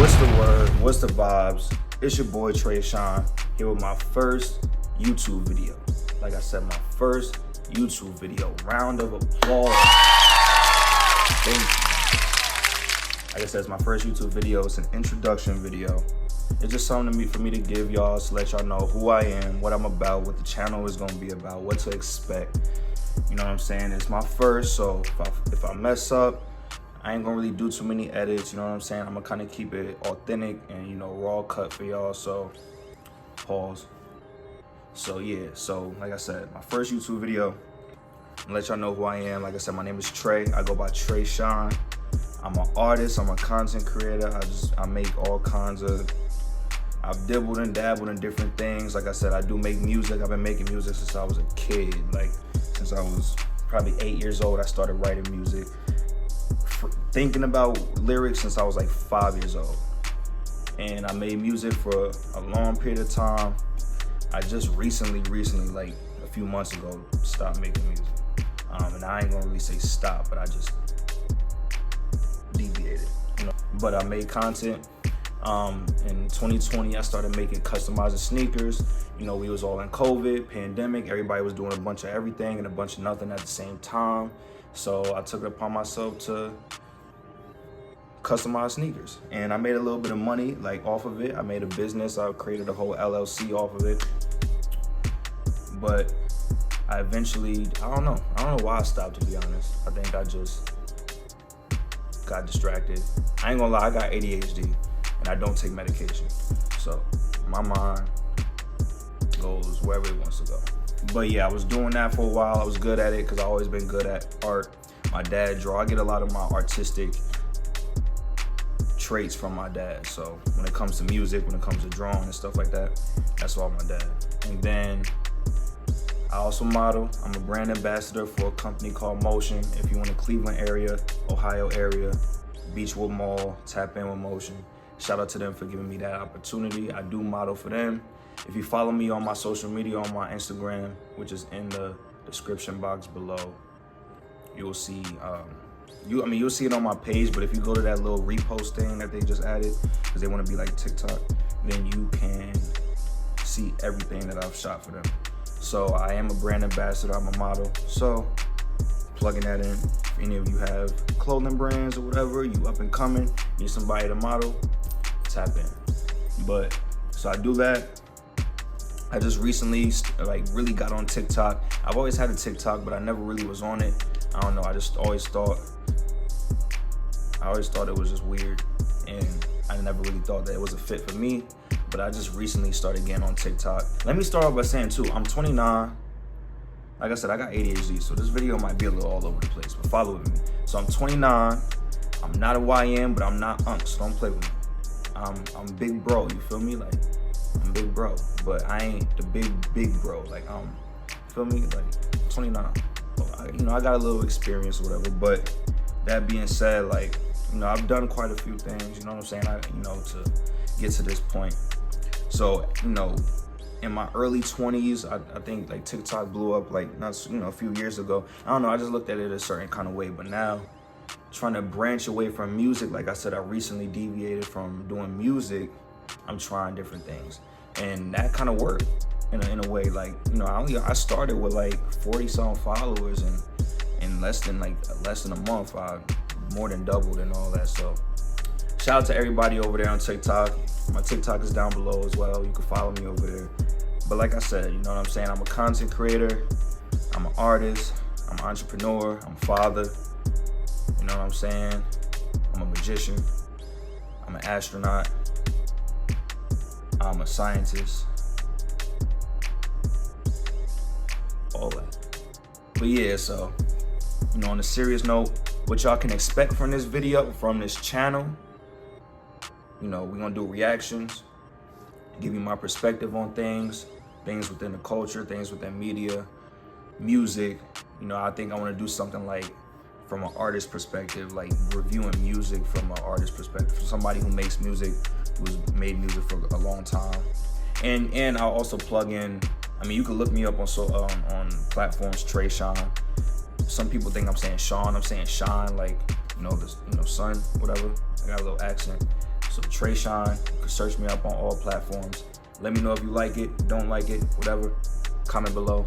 What's the word? What's the vibes? It's your boy Trey here with my first YouTube video. Like I said, my first YouTube video. Round of applause. Thank you. Like I said, it's my first YouTube video. It's an introduction video. It's just something for me to give y'all, to let y'all know who I am, what I'm about, what the channel is gonna be about, what to expect. You know what I'm saying? It's my first, so if I mess up, I ain't gonna really do too many edits, you know what I'm saying? I'm gonna kind of keep it authentic and, you know, raw cut for y'all, so pause. So yeah, so like I said, my first YouTube video, I'm gonna let y'all know who I am. Like I said, my name is Trey. I go by Trey Sean. I'm an artist, I'm a content creator. I make all kinds of, I've dabbled and dabbled in different things. Like I said, I do make music. I've been making music since I was a kid. Like since I was probably 8 years old, I started writing music. Thinking about lyrics since I was like 5 years old. And I made music for a long period of time. I just recently, like a few months ago, stopped making music. And I ain't gonna really say stop, but I just deviated, you know. But I made content. In 2020, I started making customizing sneakers. You know, we was all in COVID, pandemic. Everybody was doing a bunch of everything and a bunch of nothing at the same time. So I took it upon myself to customize sneakers. And I made a little bit of money like off of it. I made a business. I created a whole LLC off of it. But I eventually, I don't know why I stopped, to be honest. I think I just got distracted. I ain't gonna lie, I got ADHD and I don't take medication. So my mind goes wherever it wants to go. But yeah, I was doing that for a while. I was good at it because I've always been good at art. My dad draw. I get a lot of my artistic traits from my dad. So when it comes to music, when it comes to drawing and stuff like that, that's all my dad. And then I also model. I'm a brand ambassador for a company called Motion. If you're in the Cleveland area, Ohio area, Beechwood Mall, tap in with Motion. Shout out to them for giving me that opportunity. I do model for them. If you follow me on my social media, on my Instagram, which is in the description box below, you'll see, you'll see it on my page, but if you go to that little repost thing that they just added, because they want to be like TikTok, then you can see everything that I've shot for them. So I am a brand ambassador, I'm a model. So plugging that in, if any of you have clothing brands or whatever, you up and coming, need somebody to model, tap in. But, so I do that. I just recently like really got on TikTok. I've always had a TikTok, but I never really was on it. I don't know, I always thought it was just weird, and I never really thought that it was a fit for me, but I just recently started getting on TikTok. Let me start off by saying too, I'm 29. Like I said, I got ADHD, so this video might be a little all over the place, but follow with me. So I'm 29, I'm not a YN, but I'm not unk, so don't play with me. I'm big bro, you feel me? Like, I'm big bro, but I ain't the big bro. Like, feel me? Like, 29. You know, I got a little experience or whatever, but that being said, like, you know, I've done quite a few things, you know what I'm saying? You know, to get to this point. So, you know, in my early 20s, I think like TikTok blew up like a few years ago. I don't know, I just looked at it a certain kind of way, but now trying to branch away from music, like I said, I recently deviated from doing music. I'm trying different things, and that kind of worked in a way. Like, you know, I started with like 40-some followers, and in less than a month, I more than doubled and all that. So shout out to everybody over there on TikTok. My TikTok is down below as well. You can follow me over there. But like I said, you know what I'm saying? I'm a content creator. I'm an artist. I'm an entrepreneur. I'm a father. You know what I'm saying? I'm a magician. I'm an astronaut. I'm a scientist. All that. But yeah, so, you know, on a serious note, what y'all can expect from this video, from this channel, you know, we're gonna do reactions, give you my perspective on things within the culture, things within media, music. You know, I think I wanna do something like from an artist perspective, like reviewing music from an artist perspective, for somebody who makes music, who's made music for a long time. And I'll also plug in, I mean, you can look me up on platforms, Trey Sean. Some people think I'm saying Sean, I'm saying Shine, like, you know, son, whatever. I got a little accent. So Trey Shine, you can search me up on all platforms. Let me know if you like it, don't like it, whatever. Comment below.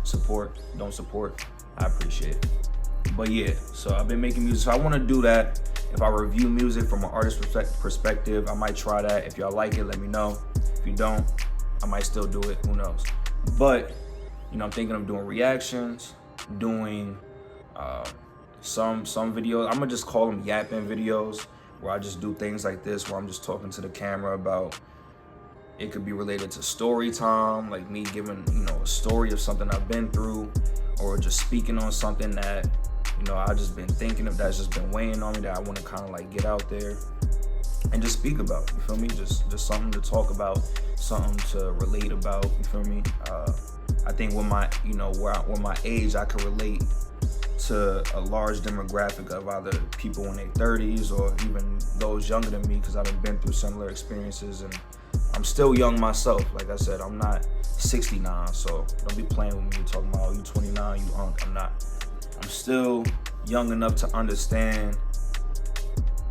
Support, don't support. I appreciate it. But yeah, so I've been making music. So I want to do that. If I review music from an artist perspective, I might try that. If y'all like it, let me know. If you don't, I might still do it. Who knows? But, you know, I'm thinking of doing reactions, doing some videos. I'm gonna just call them yapping videos, where I just do things like this, where I'm just talking to the camera about, it could be related to story time, like me giving, you know, a story of something I've been through, or just speaking on something that, you know, I've just been thinking of, that's just been weighing on me, that I want to kind of like get out there and just speak about, you feel me? Just something to talk about, something to relate about, you feel me? I think with my, you know, with my age, I could relate to a large demographic of either people in their 30s or even those younger than me, because I've been through similar experiences, and I'm still young myself. Like I said, I'm not 69, so don't be playing with me talking about, oh, you 29, you unk. I'm not. I'm still young enough to understand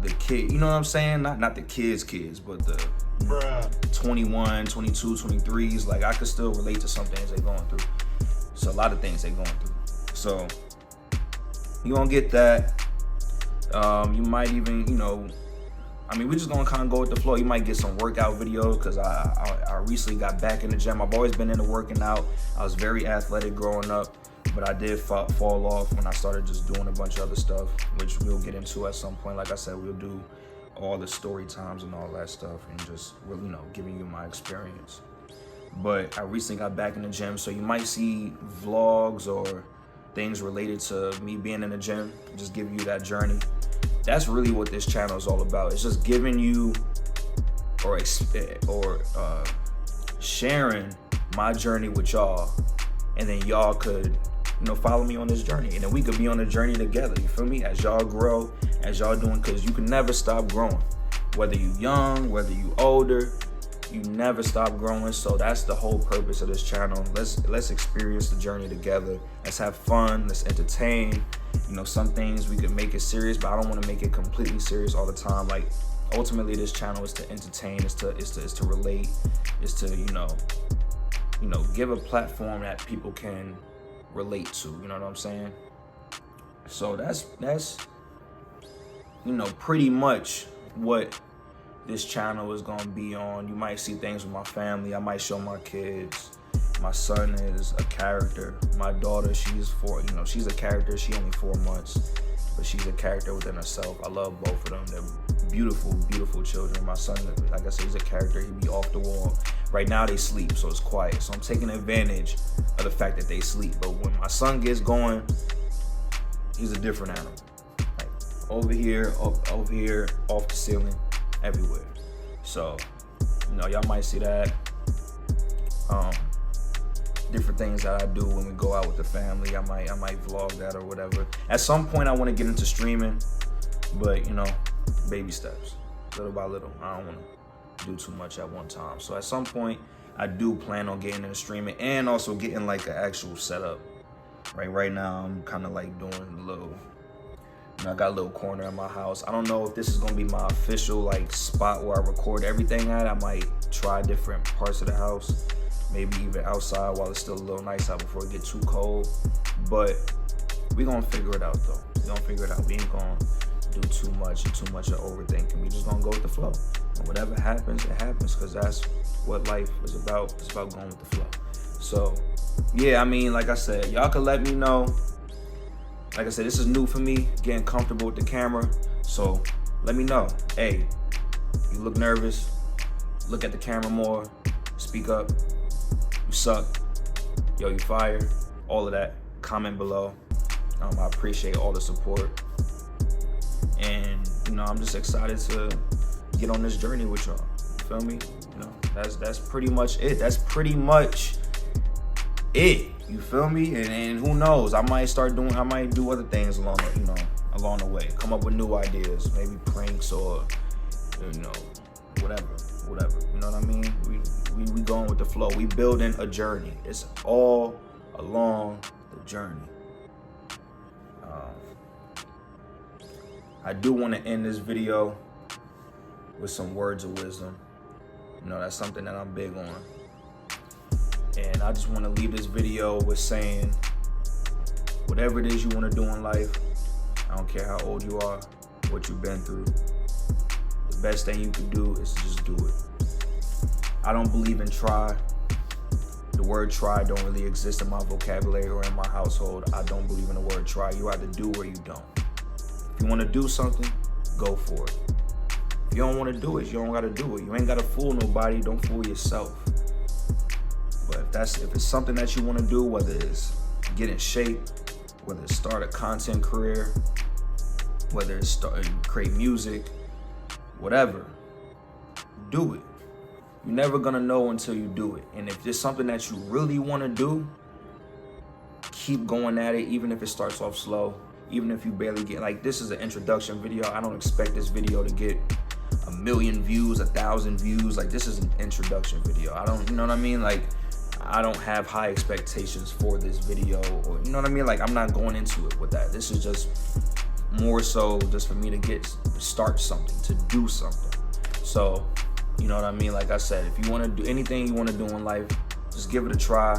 the kid, you know what I'm saying? Not the kids, but the 21, 22, 23s. Like, I could still relate to some things they're going through. So a lot of things they're going through. So you gonna get that. You might even, you know, I mean, we're just gonna kind of go with the flow. You might get some workout videos, because I recently got back in the gym. I've always been into working out. I was very athletic growing up, but I did fall off when I started just doing a bunch of other stuff, which we'll get into at some point. Like I said, we'll do all the story times and all that stuff, and just, you know, giving you my experience. But I recently got back in the gym, so you might see vlogs or things related to me being in the gym, just give you that journey. That's really what this channel is all about. It's just giving you or sharing my journey with y'all, and then y'all could, you know, follow me on this journey, and then we could be on a journey together, you feel me? As y'all grow, as y'all doing, because you can never stop growing. Whether you young, whether you older, you never stop growing. So that's the whole purpose of this channel. Let's experience the journey together. Let's have fun, let's entertain. You know, some things we could make it serious, but I don't want to make it completely serious all the time. Like, ultimately this channel is to entertain, is to relate, is to, you know, give a platform that people can relate to, you know what I'm saying? So that's you know, pretty much what this channel is gonna be on. You might see things with my family. I might show my kids. My son is a character. My daughter, she's a character. She only 4 months, but she's a character within herself. I love both of them. They're beautiful, beautiful children. My son, like I said, he's a character. He be off the wall. Right now they sleep, so it's quiet. So I'm taking advantage of the fact that they sleep. But when my son gets going, he's a different animal. Like, over here, off the ceiling, everywhere. So, you know, y'all might see that. Different things that I do when we go out with the family. I might vlog that or whatever. At some point I want to get into streaming, but, you know, baby steps, little by little. I don't want to do too much at one time. So at some point I do plan on getting into streaming, and also getting like an actual setup. Right now I'm kind of like doing a little, you know, I got a little corner in my house. I don't know if this is gonna be my official like spot where I record everything at. I might try different parts of the house, maybe even outside while it's still a little nice out before it get too cold. But we gonna figure it out though. We gonna figure it out. We ain't gonna do too much of overthinking. We just gonna go with the flow. And whatever happens, it happens, because that's what life is about. It's about going with the flow. So yeah, I mean, like I said, y'all can let me know. Like I said, this is new for me, getting comfortable with the camera. So let me know. Hey, you look nervous, look at the camera more, speak up. You suck, yo, you fire, all of that. Comment below. I appreciate all the support, and you know, I'm just excited to get on this journey with y'all. You feel me? You know, that's pretty much it. That's pretty much it. You feel me? And who knows? I might do other things along the way. Come up with new ideas, maybe pranks or, you know, whatever. You know what I mean? We going with the flow. We building a journey. It's all along the journey. I do want to end this video with some words of wisdom. You know, that's something that I'm big on. And I just want to leave this video with saying, whatever it is you want to do in life, I don't care how old you are, what you've been through, the best thing you can do is to just do it. I don't believe in try. The word try don't really exist in my vocabulary or in my household. I don't believe in the word try. You either do or you don't. If you want to do something, go for it. If you don't want to do it, you don't got to do it. You ain't got to fool nobody. Don't fool yourself. But if it's something that you want to do, whether it's get in shape, whether it's start a content career, whether it's create music, whatever, do it. You're never gonna know until you do it. And if it's something that you really wanna do, keep going at it, even if it starts off slow, even if you barely get, like, this is an introduction video. I don't expect this video to get 1 million views, 1,000 views. Like, this is an introduction video. You know what I mean? Like, I don't have high expectations for this video, or, you know what I mean? Like, I'm not going into it with that. This is just more so just for me to start something, to do something. So, you know what I mean? Like I said, if you want to do anything you want to do in life, just give it a try,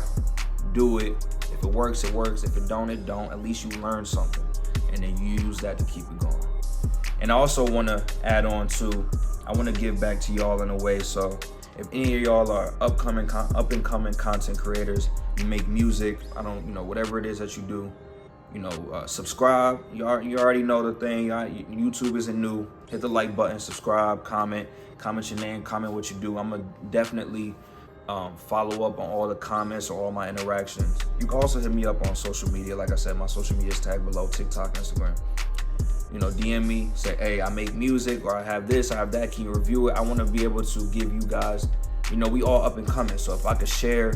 do it. If it works, it works. If it don't, it don't. At least you learn something, and then you use that to keep it going. And I also want to add on to, I want to give back to y'all in a way. So if any of y'all are up and coming content creators, you make music, whatever it is that you do, subscribe. You already know the thing. YouTube isn't new. Hit the like button, subscribe, comment your name, comment what you do. I'm gonna definitely follow up on all the comments or all my interactions. You can also hit me up on social media. Like I said, my social media is tagged below: TikTok, Instagram. DM me, say, hey, I make music, or I have this, I have that, can you review it? I want to be able to give you guys, we all up and coming. So if I could share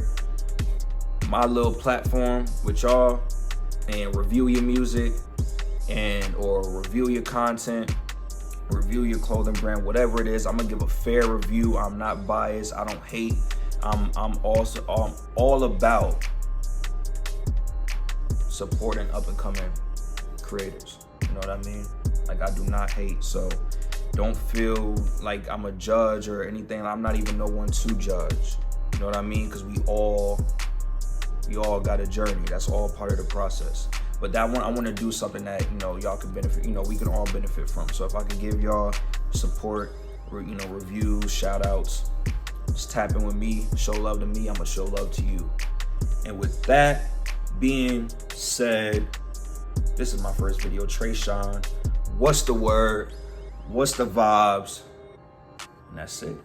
my little platform with y'all and review your music or review your content, review your clothing brand, whatever it is, I'm gonna give a fair review. I'm not biased. I don't hate. I'm all about supporting up and coming creators. You know what I mean? Like, I do not hate. So don't feel like I'm a judge or anything. I'm not even no one to judge. You know what I mean? Because we all got a journey. That's all part of the process. But I want to do something that, y'all can benefit, we can all benefit from. So if I can give y'all support, reviews, shout outs, just tap in with me, show love to me, I'm going to show love to you. And with that being said, this is my first video. Trey Sean, what's the word? What's the vibes? And that's it.